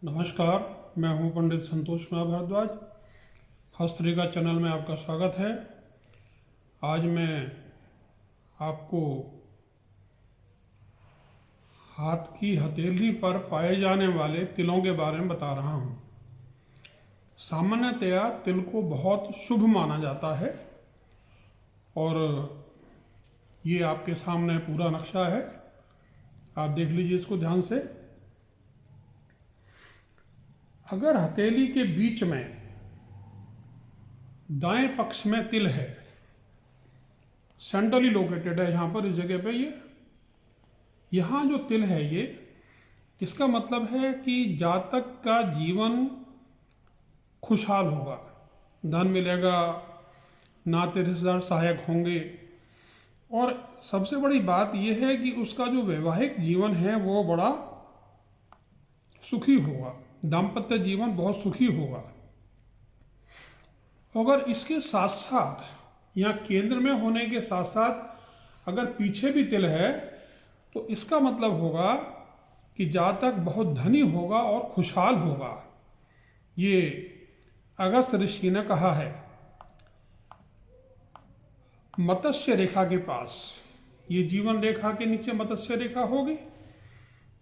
नमस्कार, मैं हूं पंडित संतोष कुमार भारद्वाज। हस्तरेखा चैनल में आपका स्वागत है। आज मैं आपको हाथ की हथेली पर पाए जाने वाले तिलों के बारे में बता रहा हूं। सामान्यतया तिल को बहुत शुभ माना जाता है और ये आपके सामने पूरा नक्शा है, आप देख लीजिए इसको ध्यान से। अगर हथेली के बीच में दाएं पक्ष में तिल है, सेंट्रली लोकेटेड है यहाँ पर, इस जगह पे यहाँ जो तिल है ये, इसका मतलब है कि जातक का जीवन खुशहाल होगा, धन मिलेगा, नाते रिश्तेदार सहायक होंगे और सबसे बड़ी बात यह है कि उसका जो वैवाहिक जीवन है वो बड़ा सुखी होगा, दाम्पत्य जीवन बहुत सुखी होगा। अगर इसके साथ साथ यहाँ केंद्र में होने के साथ साथ अगर पीछे भी तिल है तो इसका मतलब होगा कि जातक बहुत धनी होगा और खुशहाल होगा। ये अगस्त ऋषि ने कहा है। मत्स्य रेखा के पास, ये जीवन रेखा के नीचे मत्स्य रेखा होगी,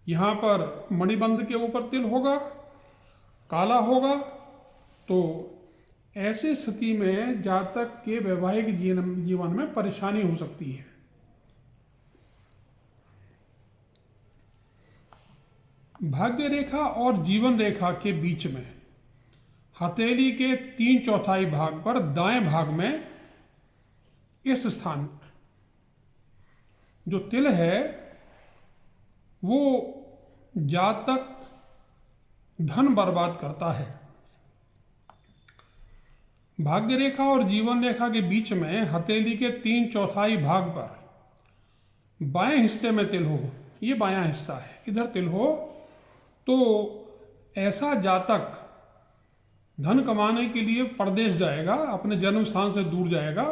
यहाँ पर मणिबंध के ऊपर तिल होगा, काला होगा, तो ऐसी स्थिति में जातक के वैवाहिक जीवन में परेशानी हो सकती है। भाग्य रेखा और जीवन रेखा के बीच में हथेली के 3/4 भाग पर दाएं भाग में इस स्थान पर जो तिल है वो जातक धन बर्बाद करता है। भाग्य रेखा और जीवन रेखा के बीच में हथेली के 3/4 भाग पर बाएं हिस्से में तिल हो, ये बायां हिस्सा है, इधर तिल हो तो ऐसा जातक धन कमाने के लिए परदेश जाएगा, अपने जन्म स्थान से दूर जाएगा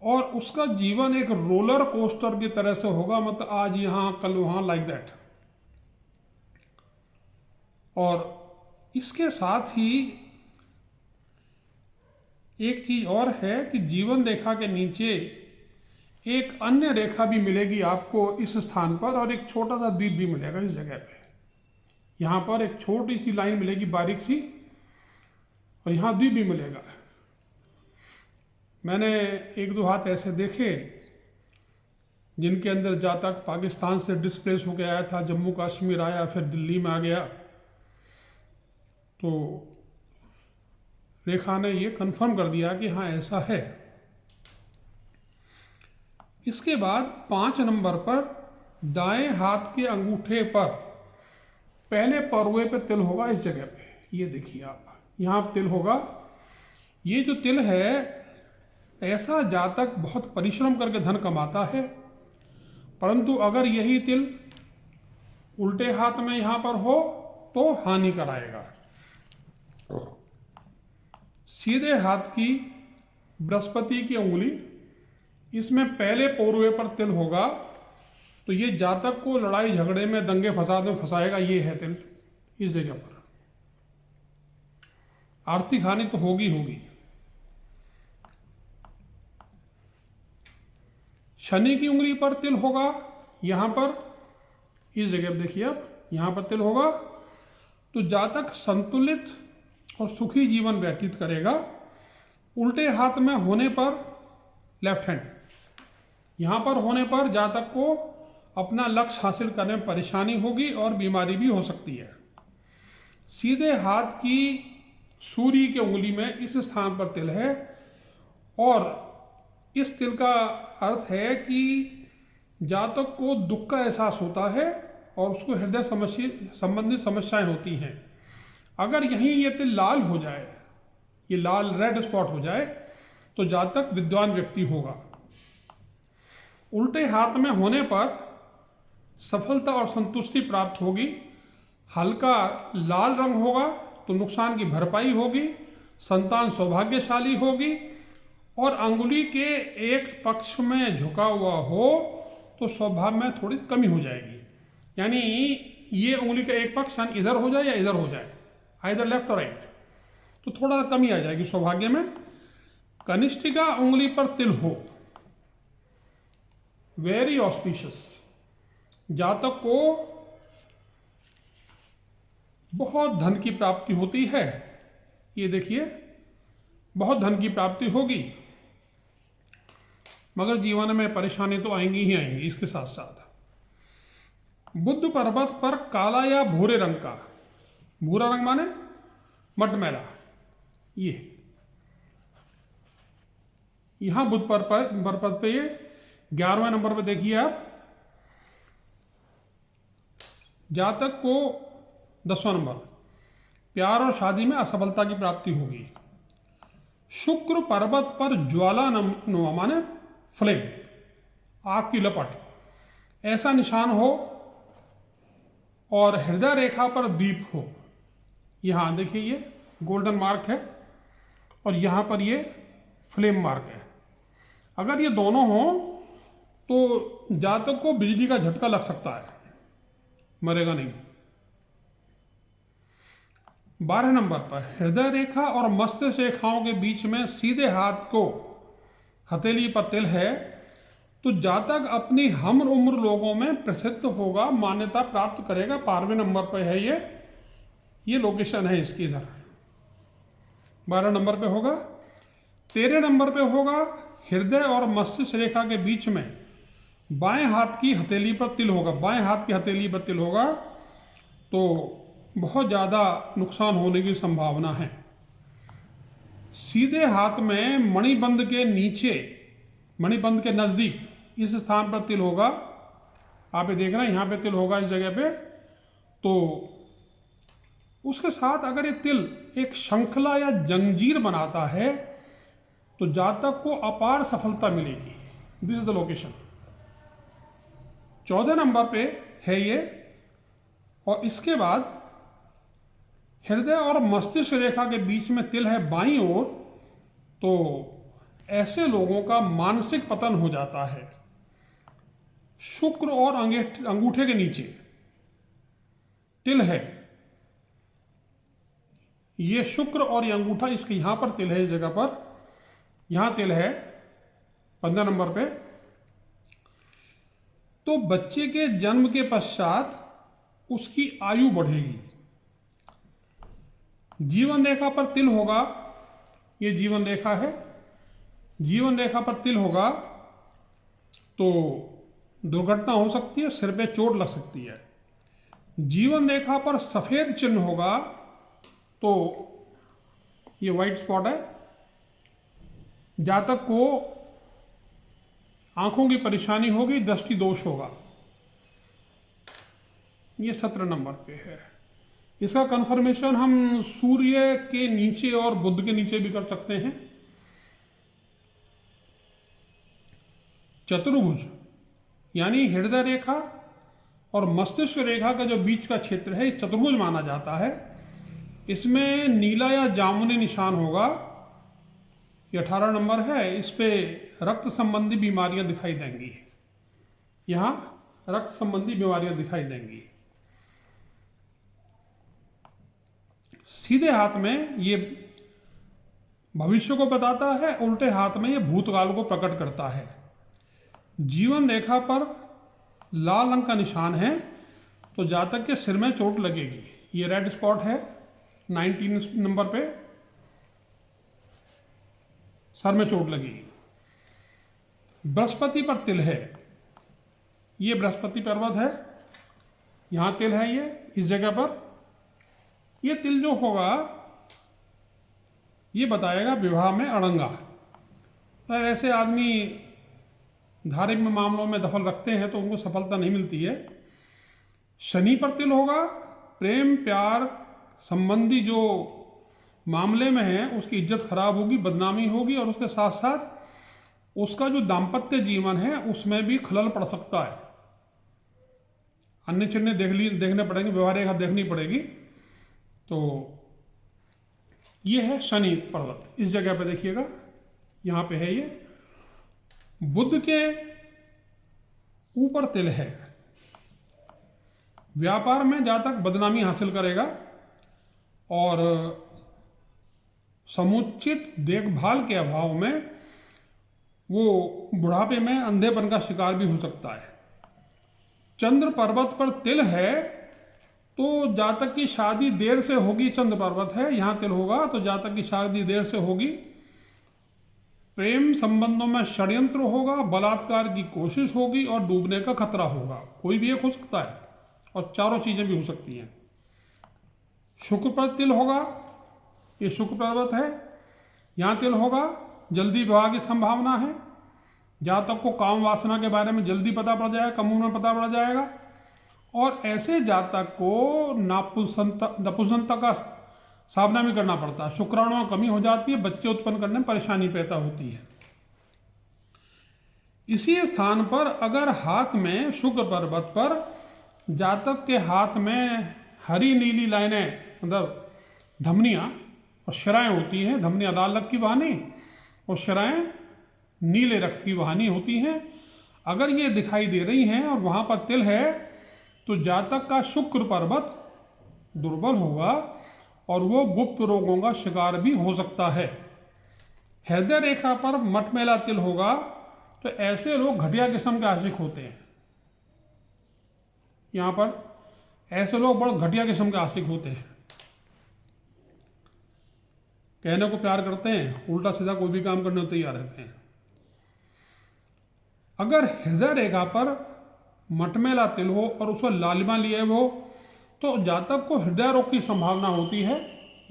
और उसका जीवन एक रोलर कोस्टर की तरह से होगा, मतलब आज यहाँ कल वहाँ, लाइक दैट। और इसके साथ ही एक चीज और है कि जीवन रेखा के नीचे एक अन्य रेखा भी मिलेगी आपको इस स्थान पर और एक छोटा सा द्वीप भी मिलेगा इस जगह पे। यहाँ पर एक छोटी सी लाइन मिलेगी बारीक सी और यहाँ द्वीप भी मिलेगा। मैंने 1-2 हाथ ऐसे देखे जिनके अंदर जातक पाकिस्तान से डिस्प्लेस होकर आया था, जम्मू कश्मीर आया, फिर दिल्ली में आ गया, तो रेखा ने ये कंफर्म कर दिया कि हाँ ऐसा है। इसके बाद 5 नंबर पर दाएं हाथ के अंगूठे पर पहले परुए पे तिल होगा, इस जगह पे, ये देखिए आप, यहाँ तिल होगा। ये जो तिल है, ऐसा जातक बहुत परिश्रम करके धन कमाता है, परंतु अगर यही तिल उल्टे हाथ में यहाँ पर हो तो हानि कराएगा। सीधे हाथ की बृहस्पति की उंगली, इसमें पहले पौरुए पर तिल होगा तो ये जातक को लड़ाई झगड़े में, दंगे फसाद में फंसाएगा। ये है तिल इस जगह पर, आर्थिक हानि तो होगी होगी। शनि की उंगली पर तिल होगा, यहां पर इस जगह देखिए आप, यहां पर तिल होगा तो जातक संतुलित और सुखी जीवन व्यतीत करेगा। उल्टे हाथ में होने पर, लेफ्ट हैंड, यहाँ पर होने पर जातक को अपना लक्ष्य हासिल करने में परेशानी होगी और बीमारी भी हो सकती है। सीधे हाथ की सूर्य की उंगली में इस स्थान पर तिल है और इस तिल का अर्थ है कि जातक को दुख का एहसास होता है और उसको हृदय संबंधित समस्याएं होती हैं। अगर यहीं ये तिल लाल हो जाए, ये लाल रेड स्पॉट हो जाए, तो जातक विद्वान व्यक्ति होगा। उल्टे हाथ में होने पर सफलता और संतुष्टि प्राप्त होगी। हल्का लाल रंग होगा तो नुकसान की भरपाई होगी, संतान सौभाग्यशाली होगी और अंगुली के एक पक्ष में झुका हुआ हो तो स्वभाव में थोड़ी कमी हो जाएगी। यानी ये उंगली का एक पक्ष यानी इधर हो जाए या इधर हो जाए, आइदर लेफ्ट और राइट, तो थोड़ा सा कमी आ जाएगी सौभाग्य में। कनिष्ठिका उंगली पर तिल हो, वेरी ऑस्पिशियस, जातक को बहुत धन की प्राप्ति होती है। ये देखिए बहुत धन की प्राप्ति होगी, मगर जीवन में परेशानी तो आएंगी ही आएंगी। इसके साथ साथ बुद्ध पर्वत पर काला या भूरे रंग का, भूरा रंग माने मटमैला, ये यहां बुद्ध पर्वत पे, ये 11वें नंबर पे देखिए आप, जातक को 10वां नंबर, प्यार और शादी में असफलता की प्राप्ति होगी। शुक्र पर्वत पर ज्वाला नुमा माने फ्लेम, आग की लपट, ऐसा निशान हो और हृदय रेखा पर दीप हो। यहाँ देखिए ये गोल्डन मार्क है और यहाँ पर ये फ्लेम मार्क है। अगर ये दोनों हो तो जातक को बिजली का झटका लग सकता है, मरेगा नहीं। 12 नंबर पर हृदय रेखा और मस्तिष्क रेखाओं के बीच में सीधे हाथ को हथेली पर तिल है तो जातक अपनी हम उम्र लोगों में प्रसिद्ध होगा, मान्यता प्राप्त करेगा। 12वें नंबर पर है ये लोकेशन है इसकी, इधर 12 नंबर पे होगा। 13 नंबर पे होगा हृदय और मस्तिष्क रेखा के बीच में बाएं हाथ की हथेली पर तिल होगा, बाएं हाथ की हथेली पर तिल होगा तो बहुत ज़्यादा नुकसान होने की संभावना है। सीधे हाथ में मणिबंध के नीचे, मणिबंध के नज़दीक इस स्थान पर तिल होगा, आप ये देख रहे हैं यहाँ पे तिल होगा इस जगह पे। तो उसके साथ अगर ये तिल एक श्रृंखला या जंजीर बनाता है तो जातक को अपार सफलता मिलेगी। This is the location. 14 number पे है ये, और इसके बाद हृदय और मस्तिष्क रेखा के बीच में तिल है बाईं ओर, तो ऐसे लोगों का मानसिक पतन हो जाता है। शुक्र और अंगूठे के नीचे तिल है, ये शुक्र और ये अंगूठा, इसके यहां पर तिल है, इस जगह पर यहां तिल है 15 नंबर पे। तो बच्चे के जन्म के पश्चात उसकी आयु बढ़ेगी। जीवन रेखा पर तिल होगा, ये जीवन रेखा है, जीवन रेखा पर तिल होगा तो दुर्घटना हो सकती है, सिर पे चोट लग सकती है। जीवन रेखा पर सफेद चिन्ह होगा तो ये व्हाइट स्पॉट है, जातक को आंखों की परेशानी होगी, दृष्टि दोष होगा। ये 17 नंबर पे है। इसका कंफर्मेशन हम सूर्य के नीचे और बुध के नीचे भी कर सकते हैं। चतुर्भुज यानी हृदय रेखा और मस्तिष्क रेखा का जो बीच का क्षेत्र है, ये चतुर्भुज माना जाता है। इसमें नीला या जामुनी निशान होगा, ये 18 नंबर है। इस पे रक्त संबंधी बीमारियां दिखाई देंगी, यहाँ रक्त संबंधी बीमारियां दिखाई देंगी। सीधे हाथ में ये भविष्य को बताता है, उल्टे हाथ में ये भूतकाल को प्रकट करता है। जीवन रेखा पर लाल रंग का निशान है तो जातक के सिर में चोट लगेगी, ये रेड स्पॉट है 19 नंबर पे, सर में चोट लगेगी। बृहस्पति पर तिल है, ये बृहस्पति पर्वत है, यहां तिल है, ये इस जगह पर। ये तिल जो होगा ये बताएगा विवाह में अड़ंगा। तो ऐसे आदमी धार्मिक मामलों में दखल रखते हैं तो उनको सफलता नहीं मिलती है। शनि पर तिल होगा, प्रेम प्यार संबंधी जो मामले में है उसकी इज्जत खराब होगी, बदनामी होगी, और उसके साथ साथ उसका जो दाम्पत्य जीवन है उसमें भी खलल पड़ सकता है। अन्य चिन्ह देखने पड़ेंगे, व्यवहार रेखा देखनी पड़ेगी। तो ये है शनि पर्वत, इस जगह पे देखिएगा, यहाँ पे है ये। बुध के ऊपर तिल है, व्यापार में जातक बदनामी हासिल करेगा और समुचित देखभाल के अभाव में वो बुढ़ापे में अंधेपन का शिकार भी हो सकता है। चंद्र पर्वत पर तिल है तो जातक की शादी देर से होगी। चंद्र पर्वत है, यहाँ तिल होगा तो जातक की शादी देर से होगी। प्रेम संबंधों में षड्यंत्र होगा, बलात्कार की कोशिश होगी और डूबने का खतरा होगा। कोई भी एक हो सकता है और चारों चीजें भी हो सकती हैं। शुक्र पर तिल होगा, ये शुक्र पर्वत है, यहाँ तिल होगा, जल्दी विवाह की संभावना है। जातक को काम वासना के बारे में जल्दी पता पड़ जाएगा, कम उम्र में पता पड़ जाएगा। और ऐसे जातक को नपुंसकता का सामना भी करना पड़ता है। शुक्राणु में कमी हो जाती है, बच्चे उत्पन्न करने में परेशानी पैदा होती है। इसी स्थान पर अगर हाथ में शुक्र पर्वत पर जातक के हाथ में हरी नीली लाइनें मतलब धमनियाँ और शराएं होती हैं, धमनियाँ लाल रंग की वाहनी और शराएं नीले रक्त की वाहनी होती हैं, अगर ये दिखाई दे रही हैं और वहाँ पर तिल है तो जातक का शुक्र पर्वत दुर्बल होगा और वो गुप्त रोगों का शिकार भी हो सकता है। हृदय रेखा पर मटमैला तिल होगा तो ऐसे लोग घटिया किस्म के आशिक होते हैं। यहाँ पर ऐसे लोग बड़े घटिया किस्म के आशिक होते हैं, कहने को प्यार करते हैं, उल्टा सीधा कोई भी काम करने को तैयार रहते हैं। अगर हृदय रेखा पर मटमैला तिल हो और उस पर लालिमा लिए हो तो जातक को हृदय रोग की संभावना होती है।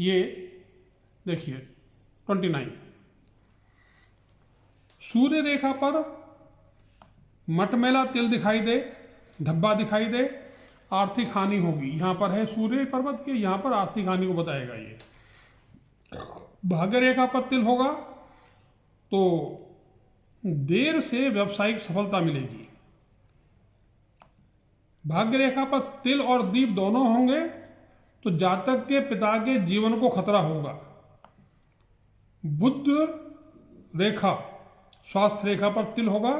ये देखिए 29। सूर्य रेखा पर मटमैला तिल दिखाई दे, धब्बा दिखाई दे, आर्थिक हानि होगी। यहाँ पर है सूर्य पर्वत के, यहाँ पर आर्थिक हानि को बताएगा। ये भाग्य रेखा पर तिल होगा तो देर से व्यावसायिक सफलता मिलेगी। भाग्य रेखा पर तिल और दीप दोनों होंगे तो जातक के पिता के जीवन को खतरा होगा। बुध रेखा स्वास्थ्य रेखा पर तिल होगा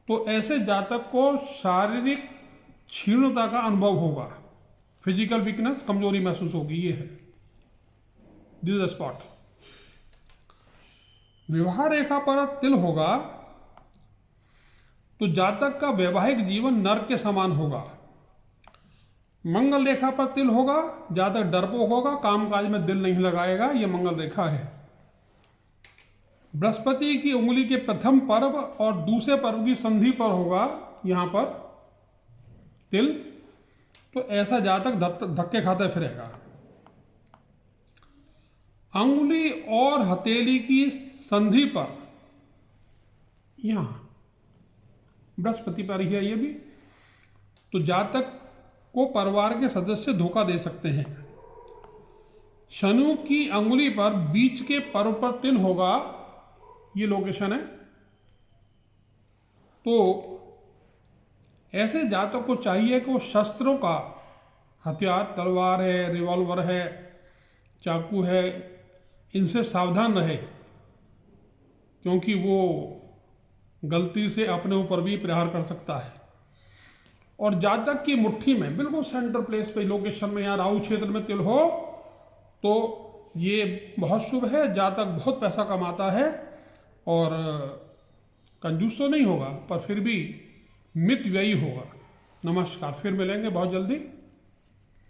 तो ऐसे जातक को शारीरिक क्षीणता का अनुभव होगा, फिजिकल वीकनेस, कमजोरी महसूस होगी। ये है दिस इज द स्पॉट। विवाह रेखा पर तिल होगा तो जातक का वैवाहिक जीवन नर्क के समान होगा। मंगल रेखा पर तिल होगा, जातक डरपोक होगा, कामकाज में दिल नहीं लगाएगा। ये मंगल रेखा है। बृहस्पति की उंगली के प्रथम पर्व और दूसरे पर्व की संधि पर होगा यहाँ पर तिल, तो ऐसा जातक धक्के खाते फिरेगा। अंगुली और हथेली की संधि पर यहाँ बृहस्पति पर ही है ये भी, तो जातक को परिवार के सदस्य धोखा दे सकते हैं। शनु की अंगुली पर बीच के पर्व पर तिल होगा, ये लोकेशन है। तो ऐसे जातक को चाहिए कि वो शस्त्रों का, हथियार तलवार है, रिवॉल्वर है, चाकू है, इनसे सावधान रहे, क्योंकि वो गलती से अपने ऊपर भी प्रहार कर सकता है। और जातक की मुट्ठी में बिल्कुल सेंटर प्लेस पे लोकेशन में यहाँ राहु क्षेत्र में तिल हो तो ये बहुत शुभ है। जातक बहुत पैसा कमाता है और कंजूस तो नहीं होगा पर फिर भी मित व्ययी होगा। नमस्कार, फिर मिलेंगे बहुत जल्दी।